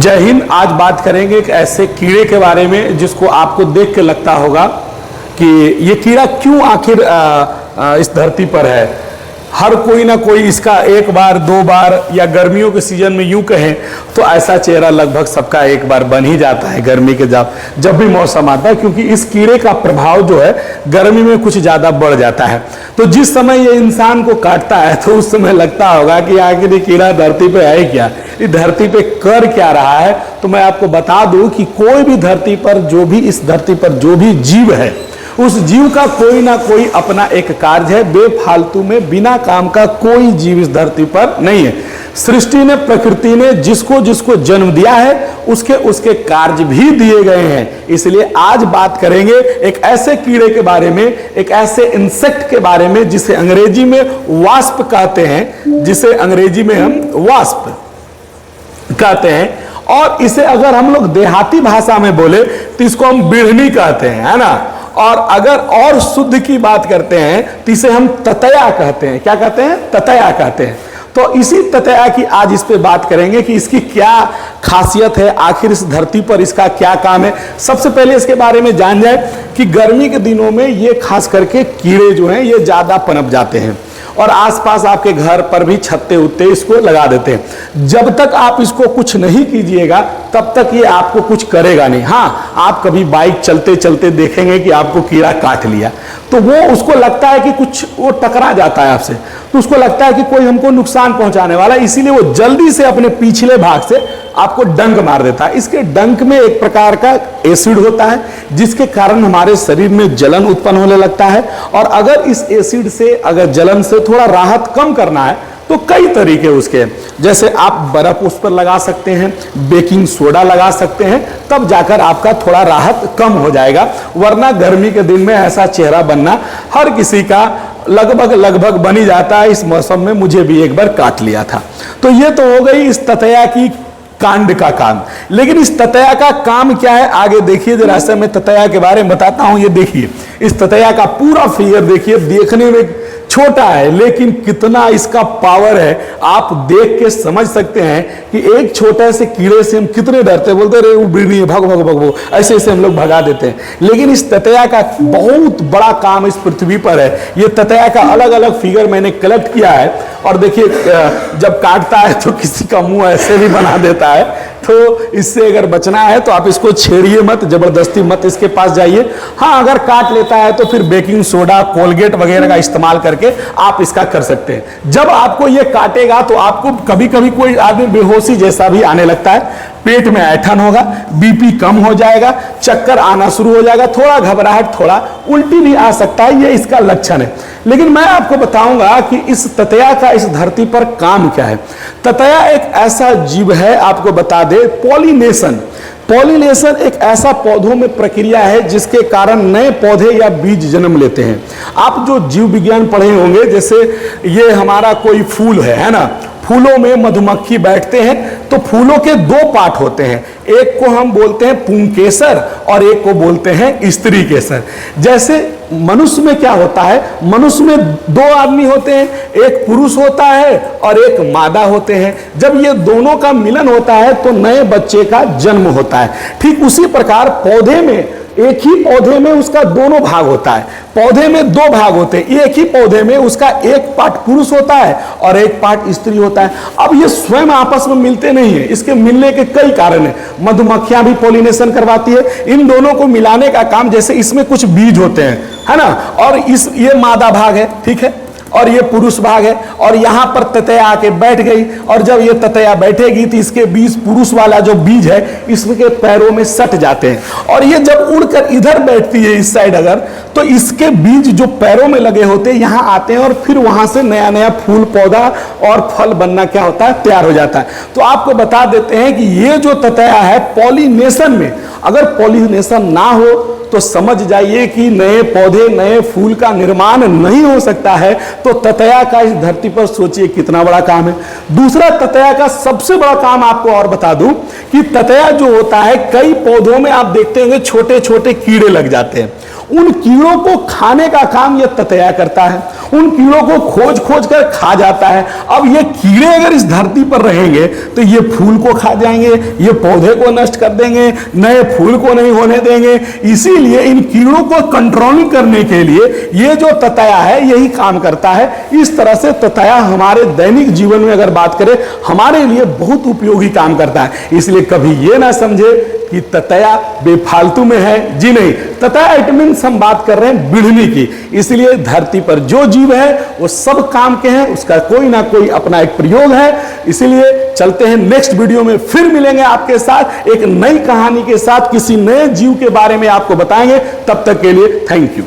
जय हिंद। आज बात करेंगे एक ऐसे कीड़े के बारे में जिसको आपको देख के लगता होगा कि ये कीड़ा क्यों आखिर इस धरती पर है। हर कोई ना कोई इसका एक बार दो बार या गर्मियों के सीजन में यूं कहें तो ऐसा चेहरा लगभग सबका एक बार बन ही जाता है गर्मी के जब भी मौसम आता है, क्योंकि इस कीड़े का प्रभाव जो है गर्मी में कुछ ज़्यादा बढ़ जाता है। तो जिस समय ये इंसान को काटता है तो उस समय लगता होगा कि आखिर ये कीड़ा धरती पे है क्या, ये धरती पे कर क्या रहा है। तो मैं आपको बता दूं कि कोई भी धरती पर इस धरती पर जो भी जीव है, उस जीव का कोई ना कोई अपना एक कार्य है। बेफालतू में बिना काम का कोई जीव इस धरती पर नहीं है। सृष्टि ने, प्रकृति ने जिसको जिसको जन्म दिया है उसके उसके कार्य भी दिए गए हैं। इसलिए आज बात करेंगे एक ऐसे कीड़े के बारे में, एक ऐसे इंसेक्ट के बारे में जिसे अंग्रेजी में वास्प कहते हैं, जिसे अंग्रेजी में हम वास्प कहते हैं। और इसे अगर हम लोग देहाती भाषा में बोले तो इसको हम बिढ़नी कहते हैं, है ना। और अगर और शुद्ध की बात करते हैं तो इसे हम ततया कहते हैं। क्या कहते हैं? ततया कहते हैं। तो इसी ततया की आज इस पे बात करेंगे कि इसकी क्या खासियत है, आखिर इस धरती पर इसका क्या काम है। सबसे पहले इसके बारे में जान जाए कि गर्मी के दिनों में ये खास करके कीड़े जो हैं ये ज्यादा पनप जाते हैं और आसपास आपके घर पर भी छत्ते उत्ते इसको लगा देते हैं। जब तक आप इसको कुछ नहीं कीजिएगा तब तक ये आपको कुछ करेगा नहीं। हाँ, आप कभी बाइक चलते चलते देखेंगे कि आपको कीड़ा काट लिया तो वो उसको लगता है कि कुछ वो टकरा जाता है आपसे, तो उसको लगता है कि कोई हमको नुकसान पहुंचाने वाला है, इसीलिए वो जल्दी से अपने पिछले भाग से आपको डंक मार देता है। इसके डंक में एक प्रकार का एसिड होता है जिसके कारण हमारे शरीर में जलन उत्पन्न होने लगता है। और अगर इस एसिड से, अगर जलन से थोड़ा राहत कम करना है तो कई तरीके उसके, जैसे आप बर्फ उस पर लगा सकते हैं, बेकिंग सोडा लगा सकते हैं, तब जाकर आपका थोड़ा राहत कम हो जाएगा। वरना गर्मी के दिन में ऐसा चेहरा बनना हर किसी का लगभग बन ही जाता है। इस मौसम में मुझे भी एक बार काट लिया था। तो ये तो हो गई इस ततया की कांड का काम। लेकिन इस ततया का काम क्या है आगे देखिए जरा सा। मैं ततया के बारे में बताता हूं। ये देखिए इस ततया का पूरा फिगर देखिए, देखने में छोटा है लेकिन कितना इसका पावर है आप देख के समझ सकते हैं कि एक छोटे से कीड़े से हम कितने डरते हैं। बोलते रहे वो बिढ़नी है, भागो भागो भागो, ऐसे ऐसे हम लोग भगा देते हैं। लेकिन इस ततया का बहुत बड़ा काम इस पृथ्वी पर है। ये ततया का अलग अलग फिगर मैंने कलेक्ट किया है और देखिए जब काटता है तो किसी का मुंह ऐसे भी बना देता है। तो इससे अगर बचना है तो आप इसको छेड़िए मत, जबरदस्ती मत इसके पास जाइए। हाँ, अगर काट लेता है तो फिर बेकिंग सोडा, कोलगेट वगैरह का इस्तेमाल करके आप इसका कर सकते हैं। जब आपको ये काटेगा तो आपको कभी कभी कोई आदमी बेहोशी जैसा भी आने लगता है, पेट में ऐठन होगा, बीपी कम हो जाएगा, चक्कर आना शुरू हो जाएगा, थोड़ा घबराहट, थोड़ा उल्टी भी आ सकता है। ये इसका लक्षण है। लेकिन मैं आपको बताऊंगा कि इस ततया का इस धरती पर काम क्या है। ततया एक ऐसा जीव है, आपको बता दे, पॉलिनेशन। पॉलिनेशन एक ऐसा पौधों में प्रक्रिया है जिसके कारण नए पौधे या बीज जन्म लेते हैं। आप जो जीव विज्ञान पढ़े होंगे, जैसे ये हमारा कोई फूल है ना, फूलों में मधुमक्खी बैठते हैं तो फूलों के दो पार्ट होते हैं, एक को हम बोलते हैं पुंकेसर और एक को बोलते हैं स्त्री केसर। जैसे मनुष्य में क्या होता है, मनुष्य में दो आदमी होते हैं, एक पुरुष होता है और एक मादा होते हैं। जब ये दोनों का मिलन होता है तो नए बच्चे का जन्म होता है। ठीक उसी प्रकार पौधे में, एक ही पौधे में उसका दोनों भाग होता है। पौधे में दो भाग होते हैं, एक ही पौधे में उसका एक पार्ट पुरुष होता है और एक पार्ट स्त्री होता है। अब ये स्वयं आपस में मिलते नहीं है, इसके मिलने के कई कारण हैं। मधुमक्खियां भी पॉलिनेशन करवाती है। इन दोनों को मिलाने का काम, जैसे इसमें कुछ बीज होते हैं, है ना, और ये मादा भाग है, ठीक है, और ये पुरुष भाग है, और यहां पर ततया आके बैठ गई। और जब ये ततया बैठेगी तो इसके बीज, पुरुष वाला जो बीज है, इसके पैरों में सट जाते हैं। और ये जब उड़कर इधर बैठती है इस साइड अगर, तो इसके बीज जो पैरों में लगे होते हैं यहां आते हैं और फिर वहां से नया नया फूल, पौधा और फल बनना क्या होता है, तैयार हो जाता है। तो आपको बता देते हैं कि ये जो ततया है पॉलिनेशन में, अगर पॉलिनेशन ना हो तो समझ जाइए कि नए पौधे, नए फूल का निर्माण नहीं हो सकता है। तो ततया का इस धरती पर सोचिए कितना बड़ा काम है। दूसरा, ततया का सबसे बड़ा काम आपको और बता दूं कि ततया जो होता है, कई पौधों में आप देखते होंगे छोटे छोटे कीड़े लग जाते हैं। उन कीड़ों को खाने का काम यह ततया करता है। उन कीड़ों को खोज खोज कर खा जाता है। अब ये कीड़े अगर इस धरती पर रहेंगे तो ये फूल को खा जाएंगे, ये पौधे को नष्ट कर देंगे, नए फूल को नहीं होने देंगे। इसीलिए इन कीड़ों को कंट्रोल करने के लिए ये जो ततया है यही काम करता है। इस तरह से ततया हमारे दैनिक जीवन में अगर बात करें हमारे लिए बहुत उपयोगी काम करता है। इसलिए कभी ये ना समझे कि ततया बेफालतू में है, जी नहीं, ततया इट मीन्स हम बात कर रहे हैं बिढ़नी की। इसलिए धरती पर जो जीव है वो सब काम के हैं, उसका कोई ना कोई अपना एक प्रयोग है। इसलिए चलते हैं नेक्स्ट वीडियो में, फिर मिलेंगे आपके साथ एक नई कहानी के साथ, किसी नए जीव के बारे में आपको बताएंगे। तब तक के लिए थैंक यू।